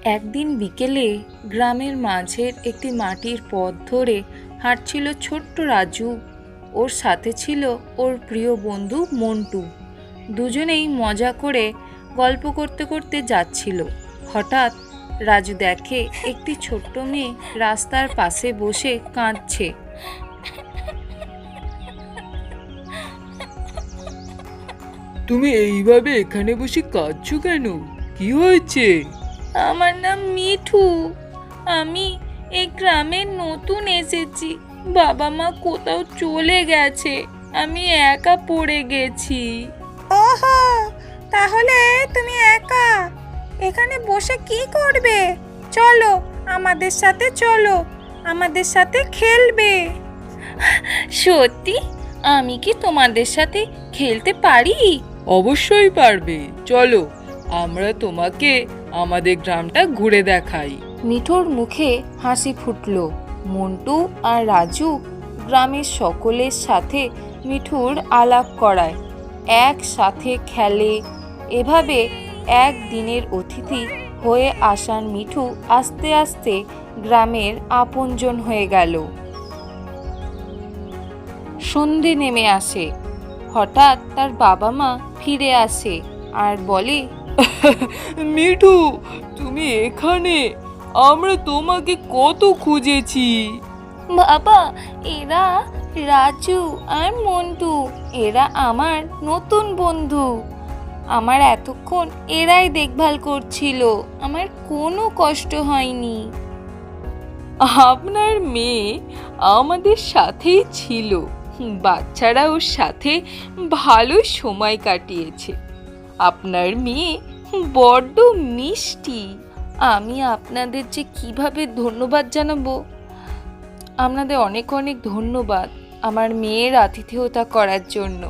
একদিন বিকেলে গ্রামের মাঝের একটি মাটির পথ ধরে হাঁটছিল ছোট্ট রাজু। ওর সাথে ছিল ওর প্রিয় বন্ধু মন্টু। দুজনেই মজা করে গল্প করতে করতে যাচ্ছিল। হঠাৎ রাজু দেখে একটি ছোট্ট মেয়ে রাস্তার পাশে বসে কাঁদছে। তুমি এইভাবে এখানে বসে কাঁদছো কেন? কি হয়েছে? আমার নাম মিঠু। আমি এই গ্রামে নতুন এসেছি। বাবা মা কোথাও চলে গেছে, আমি একা পড়ে গেছি। ওহো, তাহলে তুমি একা এখানে বসে কি করবে? চলো, আমাদের সাথে চলো, আমাদের সাথে খেলবে। সত্যি? আমি কি তোমাদের সাথে খেলতে পারি? অবশ্যই পারবে, চলো আমরা তোমাকে আমাদের গ্রামটা ঘুরে দেখাই। মিঠুর মুখে হাসি ফুটল। মন্টু আর রাজু গ্রামের সকলের সাথে মিঠুর আলাপ করায়, একসাথে খেলে। এভাবে একদিনের অতিথি হয়ে আসার মিঠু আস্তে আস্তে গ্রামের আপনজন হয়ে গেল। সন্ধে নেমে আসে। হঠাৎ তার বাবা মা ফিরে আসে আর বলে, মিঠু, তুমি এখানে? আমরা তোমাকে কত খুঁজেছি। বাবা, এরা রাজু আর মন্টু, এরা আমার নতুন বন্ধু। আমার এতক্ষণ এরাই দেখভাল করছিল, আমার কোনো কষ্ট হয়নি। আপনার মেয়ে আমাদের সাথেই ছিল, বাচ্চারা ওর সাথে ভালো সময় কাটিয়েছে। আপনার মেয়ে বড্ড মিষ্টি। আমি আপনাদের যে কিভাবে ধন্যবাদ জানাবো। আপনাদের অনেক অনেক ধন্যবাদ আমার মেয়ের আতিথেয়তা করার জন্য।